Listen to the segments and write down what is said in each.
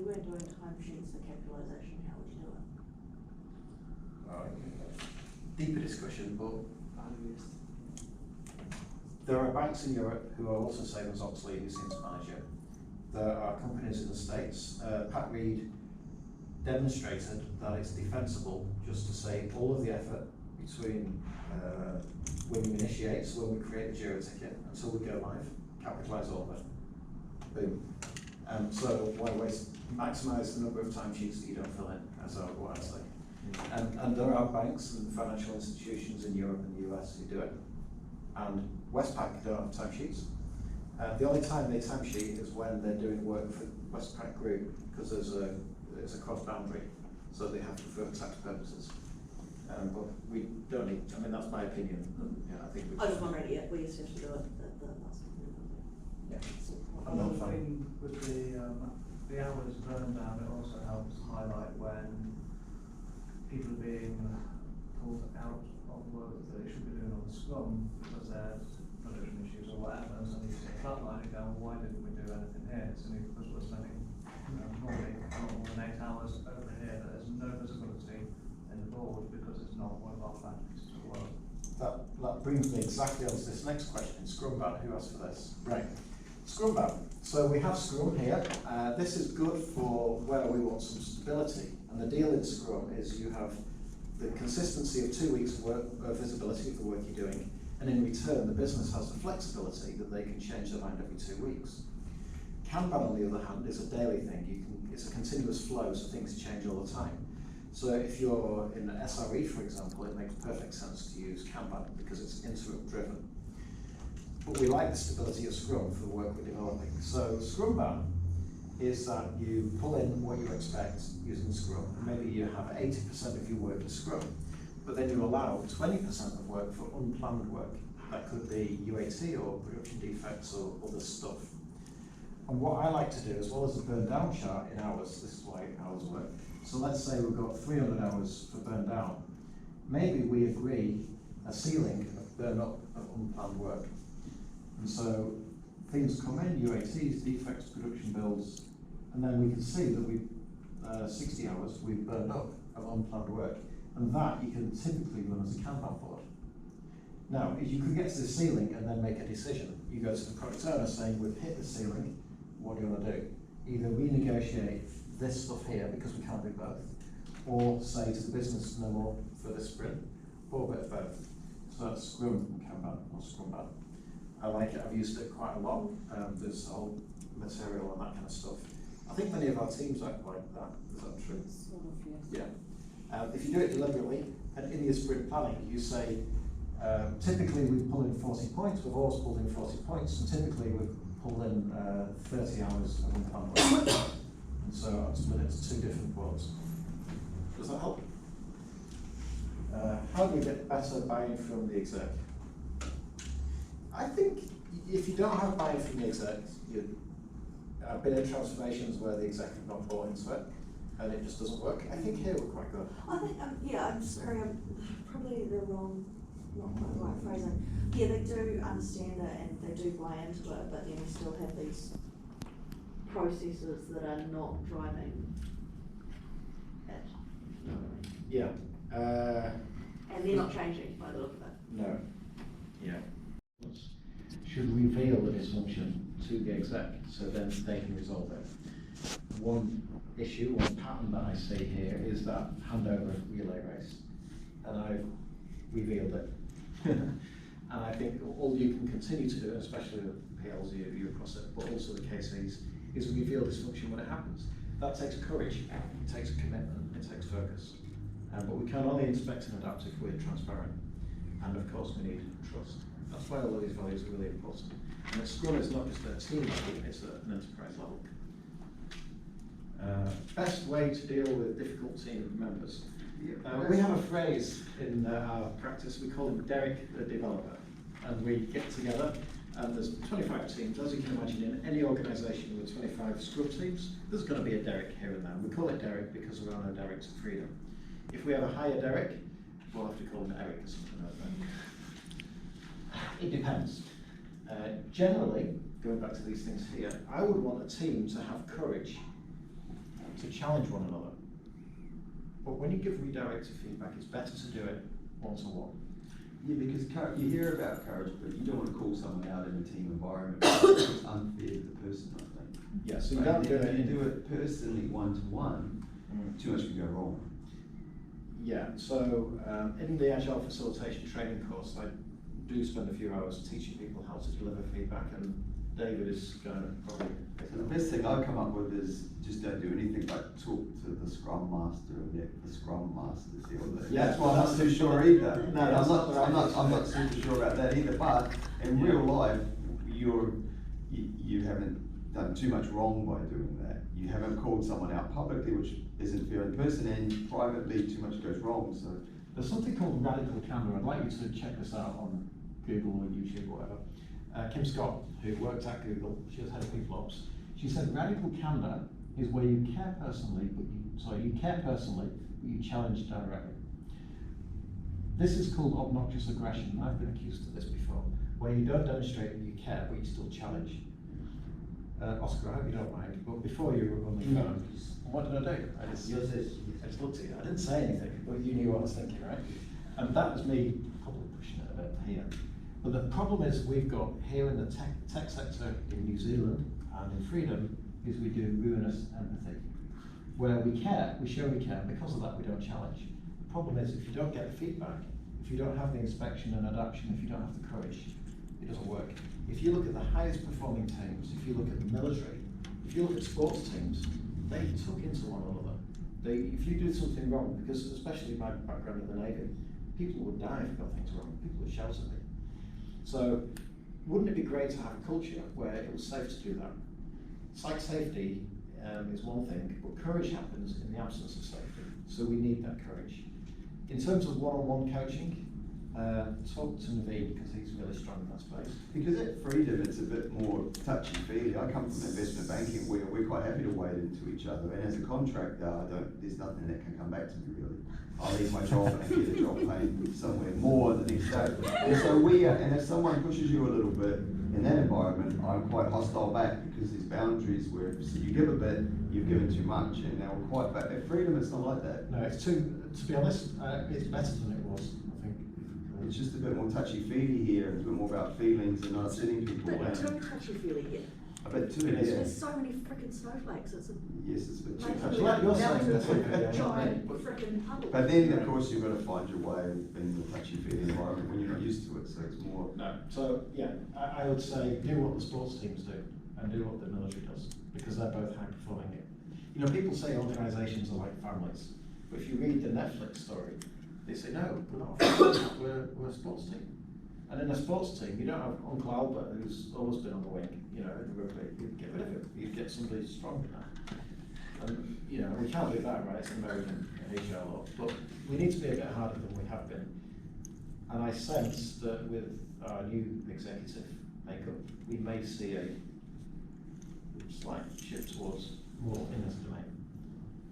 you were doing timesheets for capitalisation, how would you do it? Deeper discussion, but there are banks in Europe who are also Savings Oxley, who seems to manage it. There are companies in the States. Pat Reed demonstrated that it's defensible just to say all of the effort between when we initiate, so when we create the Jira ticket, until we go live, capitalise all of it. Boom. So why waste? Maximise the number of timesheets that you don't fill in, as what I say. And there are banks and financial institutions in Europe and the US who do it. And Westpac don't have timesheets. The only time they timesheet is when they're doing work for Westpac Group, because there's a cross-boundary, so they have to for tax purposes. But we don't need, I mean, that's my opinion. Yeah, I think I just wondering, yeah, we used to have to do it at the last one. Yeah. Another thing with the hours burned down, it also helps highlight when people are being pulled out of work that they should be doing on the Scrum because there's production issues or whatever, so you see a flatline and go, well, why didn't we do anything here? It's only because we're spending normally a lot more than 8 hours over here, but there's no visibility in the board because it's not one of our factories to work. That brings me exactly on to this next question. Scrumban, who asked for this? Right. Scrumban. So we have Scrum here. This is good for where we want some stability. And the deal in Scrum is you have the consistency of 2 weeks of work, visibility of the work you're doing, and in return the business has the flexibility that they can change their mind every 2 weeks. Kanban, on the other hand, is a daily thing. It's a continuous flow, so things change all the time. So if you're in SRE, for example, it makes perfect sense to use Kanban because it's interrupt driven. But we like the stability of Scrum for the work we're developing. So Scrumban is that you pull in what you expect using Scrum, and maybe you have 80% of your work is Scrum, but then you allow 20% of work for unplanned work. That could be UAT or production defects or other stuff. And what I like to do, as well as the burn down chart in hours, this is why hours work. So let's say we've got 300 hours for burn down. Maybe we agree a ceiling of burn up of unplanned work. And so things come in, UATs, defects, production builds, and then we can see that we've 60 hours we've burned up of unplanned work. And that you can typically run as a Kanban board. Now, if you could get to the ceiling and then make a decision, you go to the product owner saying, we've hit the ceiling, what do you want to do? Either renegotiate this stuff here because we can't do both, or say to the business, no more for this sprint, or a bit of both. So that's Scrum and Kanban, or Scrumban. I like it, I've used it quite a lot. There's a whole material and that kind of stuff. I think many of our teams act like that, is that true? Sort of, yes. Yeah. If you do it deliberately, and in your sprint planning, you say, typically we pull in 40 points, we've always pulled in 40 points, and typically we've pulled in 30 hours of unplanned work. And so I've split it to 2 different boards. Does that help? How do we get better buy-in from the exec? I think if you don't have buy-in from the exec, I've been in transformations where the exec have not bought into it, and it just doesn't work. I think here we're quite good. I think, yeah, I'm sorry, I'm probably the wrong, not quite the right phrasing. Yeah, they do understand it and they do buy into it, but then we still have these processes that are not driving it. You know what I mean? Yeah. And they're not changing by the look of it. No. Yeah. Should reveal the dysfunction to the exec so then they can resolve it. One issue, one pattern that I see here is that handover relay race, and I've revealed it. And I think all you can continue to do, especially the PLs you across it, but also the KCs, is reveal dysfunction when it happens. That takes courage, it takes commitment, it takes focus. But we can only inspect and adapt if we're transparent. And of course we need trust. That's why all of these values are really important. And Scrum is not just at a team level, it's at an enterprise level. Best way to deal with difficult team members. We have a phrase in our practice, we call him Derek the developer. And we get together, and there's 25 teams. As you can imagine, in any organisation with 25 Scrum teams, there's going to be a Derek here and there. We call it Derek because there are no Dereks of freedom. If we have a higher Derek, we'll have to call him Eric or something like that. It depends. Generally, going back to these things here, I would want a team to have courage to challenge one another. But when you give redirected feedback, it's better to do it one-to-one. Yeah, because you hear about courage, but you don't want to call someone out in a team environment because it's unfair to the person, I think. Yeah, so you Right? don't do If it you do it personally, one-to-one, too much can go wrong. Yeah, so in the Agile Facilitation Training course, I do spend a few hours teaching people how to deliver feedback, and David is going to probably pick So it the up. best thing I've come up with is just don't do anything but talk to the Scrum Master and let the Scrum Master deal with it. Yeah, That's why I'm that's not too the- sure either. No, that's not the right I'm thing not to do. super sure about that either, but in real life, you haven't done too much wrong by doing that. You haven't called someone out publicly, which isn't fair in person, and privately too much goes wrong, so. There's something called radical candor. I'd like you to check this out on Google or YouTube or whatever. Kim Scott, who worked at Google, she was head of people ops. She said radical candor is where you care personally, but you care personally, but you challenge directly. This is called obnoxious aggression, and I've been accused of this before, where you don't demonstrate that you care, but you still challenge. Oscar, I hope you don't mind, but before you were on the phone, what did I do? I just looked at you. I didn't say anything, but you knew what I was thinking, right? And that was me probably pushing it a bit here. But the problem is we've got here in the tech sector in New Zealand and in Freedom is we do ruinous empathy. Where we care, we show we care, because of that we don't challenge. The problem is if you don't get the feedback, if you don't have the inspection and adaptation, if you don't have the courage, it doesn't work. If you look at the highest performing teams, if you look at the military, if you look at sports teams, they tuck into one another. If you do something wrong, because especially my background in the Navy, people would die if you got things wrong, people would shout at me. So wouldn't it be great to have a culture where it was safe to do that? Site safety is one thing, but courage happens in the absence of safety, so we need that courage. In terms of one-on-one coaching, talk to Naveed because he's really strong in that space. Because at Freedom, it's a bit more touchy-feely. I come from investment banking where we're quite happy to wade into each other, and as a contractor, there's nothing that can come back to me really. I'll leave my job and get a job paying somewhere more the next day. And so and if someone pushes you a little bit in that environment, I'm quite hostile back because there's boundaries where if you give a bit, you've given too much, and now we're quite back. At Freedom, it's not like that. No, it's to be honest, it's better than it was, I think. It's just a bit more touchy-feely here, and it's a bit more about feelings and not upsetting people. But and too touchy-feely here. a bit too, It is. yeah. There's so many frickin' snowflakes, it's a Yes, it's a bit too like touchy. Like you're saying this, a okay, giant but- frickin' puddle. But then, of course, you've got to find your way in the touchy-feely environment when you're not used to it, so it's more. No, so yeah, I would say do what the sports teams do and do what the military does, because they're both high performing. You know, people say organisations are like families, but if you read the Netflix story, they say no, we're not a family, we're a sports team. And in a sports team, you don't have Uncle Albert who's always been on the wing, you know, in the rugby. You'd get rid of him. You'd get somebody strong in that. And you know, we can't do that, right? It's an American HR law, but we need to be a bit harder than we have been. And I sense that with our new executive makeup, we may see a slight shift towards more in this domain.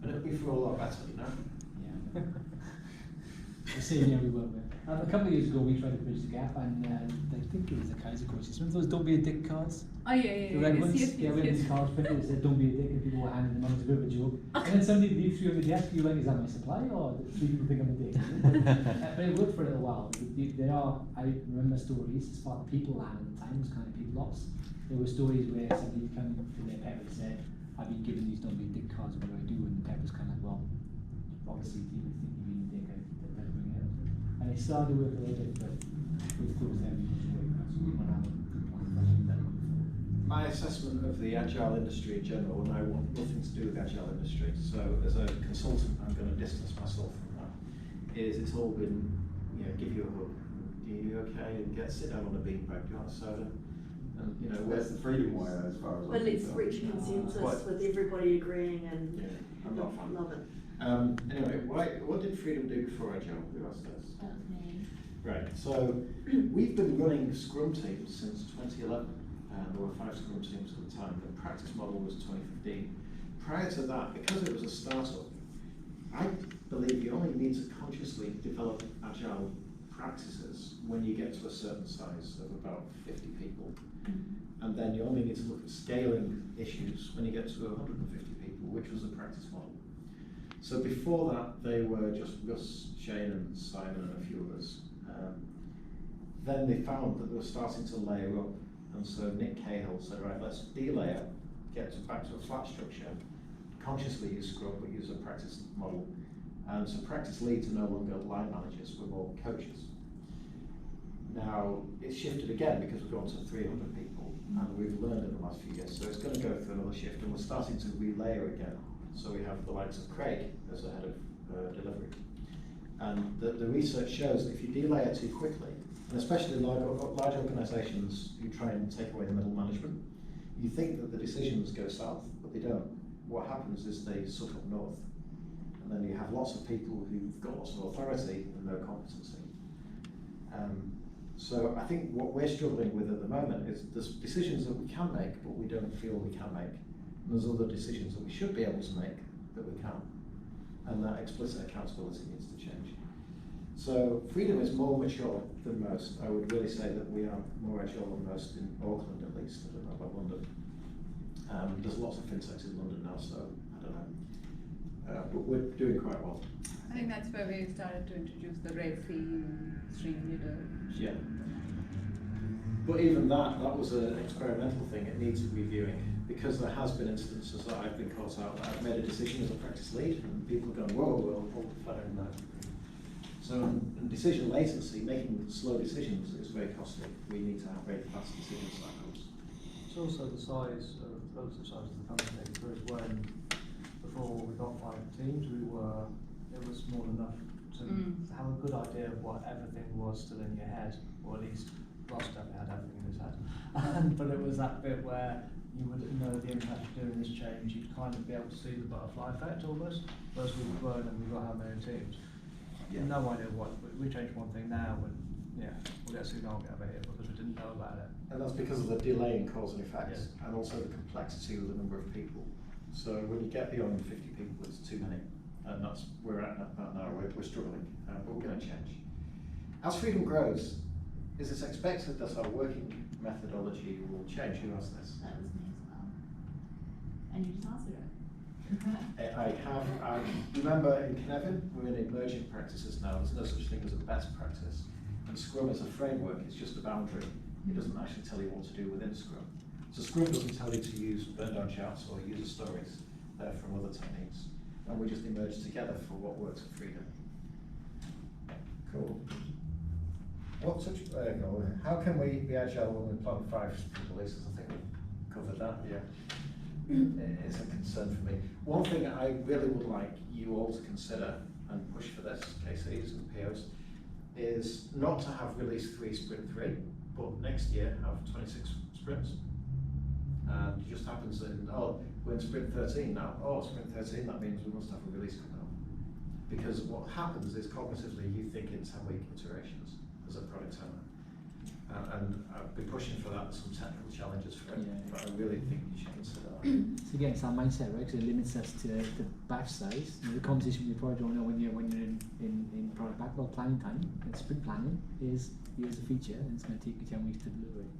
And it'll be for a lot better, you know? Yeah. The same year we work with. A couple of years ago, we tried to bridge the gap, and I think it was the Kaiser courses. Remember those "Don't Be a Dick" cards? Oh yeah, The red ones? yes, Yeah, we had these cards printed that said "Don't be a dick," and people were handing them out as a bit of a joke. And then somebody leaves you on the desk, you're like, "Is that my supply, or do three people think I'm a dick?" But it worked for a little while. There are, I remember stories, as part of people land at the time, was kind of people ops. There were stories where somebody come to their pep and said, "I've been given these "Don't Be a Dick" cards, what do I do?" And the pep was kind of like, "Well, obviously people think you've been a dick, I better bring it up." And it started to work a little bit, but we've closed down the way, so we want to have a good plan for that. My assessment of the agile industry in general, and I want nothing to do with the agile industry, so as a consultant I'm going to distance myself from that, is it's all been, you know, give you a hug, are you okay, and sit down on a beanbag, do you want a soda? And you know, That's the freedom way as far as Well, I'm let's concerned. reach a consensus Quite. with everybody agreeing and yeah, I'm not a fan. love it. Anyway, what did Freedom do before Agile? Who else does? That was me. Right, so we've been running Scrum teams since 2011. There were 5 Scrum teams at the time. The practice model was 2015. Prior to that, because it was a startup, I believe you only need to consciously develop Agile practices when you get to a certain size of about 50 people. And then you only need to look at scaling issues when you get to 150 people, which was the practice model. So before that, they were just Russ, Shane and Simon and a few others. Then they found that they were starting to layer up, and so Nick Cahill said, right, let's de-layer, back to a flat structure, consciously use Scrum, but use a practice model. And so practice leads are no longer line managers, we're more coaches. Now, it's shifted again because we've gone to 300 people, and we've learned in the last few years, so it's going to go through another shift, and we're starting to relayer again. So we have the likes of Craig as the head of delivery. And the research shows that if you de-layer too quickly, and especially large organisations who try and take away the middle management, you think that the decisions go south, but they don't. What happens is they suck up north. And then you have lots of people who've got lots of authority and no competency. So I think what we're struggling with at the moment is there's decisions that we can make, but we don't feel we can make. And there's other decisions that we should be able to make that we can't. And that explicit accountability needs to change. So Freedom is more mature than most. I would really say that we are more agile than most in Auckland, at least. I don't know about London. There's lots of fintechs in London now, so I don't know. But we're doing quite well. I think that's where we started to introduce the red theme, stream leader. Yeah. But even that was an experimental thing. It needs reviewing, because there has been instances that I've been caught out that I've made a decision as a practice lead, and people have gone, whoa, we'll hold the fire in that. So in decision latency, making slow decisions is very costly. We need to have very fast decision cycles. It's also the size of the relative size of the company, because when before we got 5 teams, it was small enough to have a good idea of what everything was still in your head, or at least Ross definitely had everything in his head. But it was that bit where you would know the impact of doing this change, you'd kind of be able to see the butterfly effect almost, whereas we've grown and we've got how many teams. Yeah. No idea what, we changed one thing now, and yeah, we'll get a tsunami over here because we didn't know about it. And that's because of the delay in cause and effect, Yes. and also the complexity of the number of people. So when you get beyond 50 people, it's too many. And that's where we're at now. We're struggling, but we're going to change. As Freedom grows, is it expected that our working methodology will change? Who asked this? That was me as well. And you just answered it. I remember in Kinevin, we're in emerging practices now. There's no such thing as a best practice. And Scrum is a framework, it's just a boundary. It doesn't actually tell you what to do within Scrum. So Scrum doesn't tell you to use burn down charts or user stories. They're from other techniques. And we just emerge together for what works at Freedom. Cool. How can we be agile when we plan 5 releases? I think we've covered that, yeah. It's a concern for me. One thing I really would like you all to consider and push for this, KCs and POs, is not to have release 3 sprint 3, but next year have 26 sprints. And it just happens that, we're in sprint 13 now. Sprint 13, that means we must have a release coming up. Because what happens is cognitively you think in 10-week iterations as a product owner. And I've been pushing for that, some technical challenges for it, but I really think you should consider that. So again, it's our mindset, right? Because it limits us to the batch size. You know, the conversation you probably don't know when you're in product backlog planning time. And sprint planning is here's a feature and it's going to take you 10 weeks to deliver it.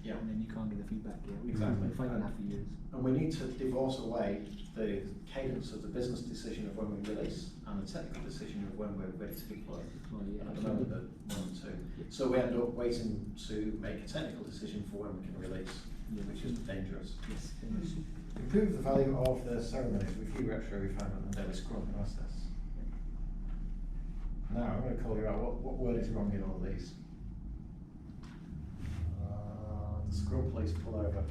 Yeah. And then you can't get the feedback. Yeah, Exactly. We're fighting that for years. And we need to divorce away the cadence of the business decision of when we release and the technical decision of when we're ready to deploy. Well, yeah, At the moment, the 1 and 2. So we end up waiting to make a technical decision for when we can release, which is dangerous. Yes. Improve the value of the ceremonies, review, retro, refinement, and daily scrum process. Now, I'm going to call you out. What word is wrong in all of these? Scrum, please pull over.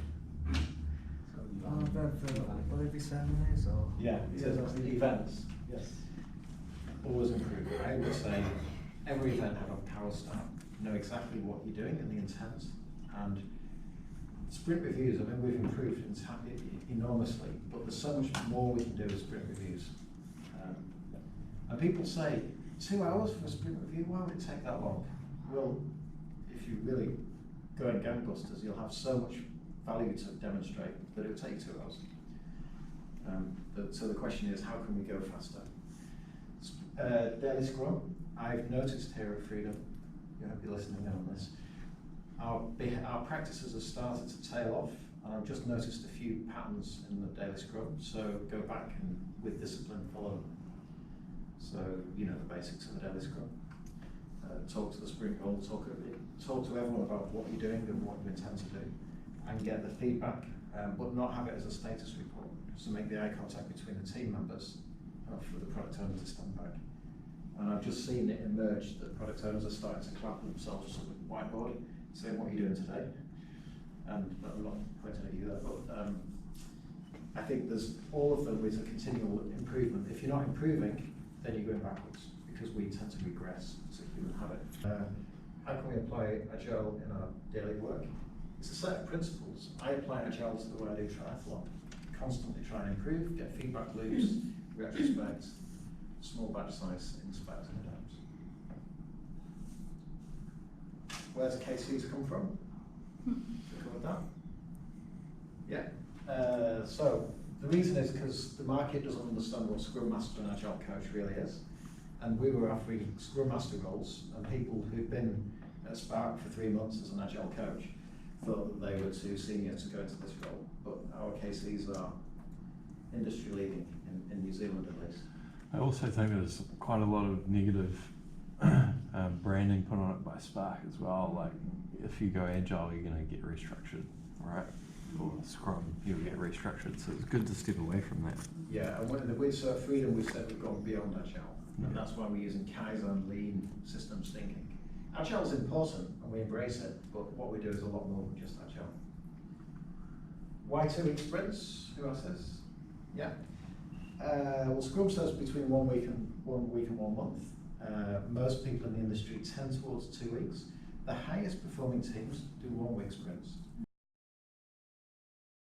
Will they be ceremonies or? Yeah, it says events. Yes. Always improve. I would say every event have a power start. Know exactly what you're doing and the intent. And sprint reviews, I mean, we've improved enormously, but there's so much more we can do with sprint reviews. And people say, 2 hours for a sprint review, why would it take that long? Well, if you really go in gangbusters, you'll have so much value to demonstrate that it will take 2 hours. So the question is, how can we go faster? Daily Scrum, I've noticed here at Freedom, you won't be listening in on this, our practices have started to tail off and I've just noticed a few patterns in the daily scrum, so go back and with discipline follow them. So, you know the basics of the daily scrum. Talk to the sprint goal, talk to everyone about what you're doing and what you intend to do, and get the feedback, but not have it as a status report. So make the eye contact between the team members for the product owner to stand back. And I've just seen it emerge that product owners are starting to clap themselves on the whiteboard, saying what are you doing today? And I'm not pointing at you there, but I think there's all of them is a continual improvement. If you're not improving, then you're going backwards, because we tend to regress as a human habit. How can we apply Agile in our daily work? It's a set of principles. I apply Agile to the way I do triathlon. Constantly try and improve, get feedback loops, retrospect, small batch size, inspect and adapt. Where's KCs come from? We covered that. Yeah. So the reason is because the market doesn't understand what Scrum Master and Agile Coach really is. And we were offering Scrum Master roles, and people who'd been at Spark for 3 months as an Agile Coach thought that they were too senior to go into this role. But our KCs are industry leading in New Zealand at least. I also think there's quite a lot of negative branding put on it by Spark as well. Like, if you go Agile, you're going to get restructured, right? Or Scrum, you'll get restructured. So it's good to step away from that. Yeah, and with Freedom, we said we've gone beyond Agile. And that's why we're using Kaizen, lean, systems thinking. Agile is important and we embrace it, but what we do is a lot more than just Agile. Why 2 week sprints? Who else says? Yeah. Well, Scrum says between 1 week and 1 month. Most people in the industry tend towards 2 weeks. The highest performing teams do 1 week sprints.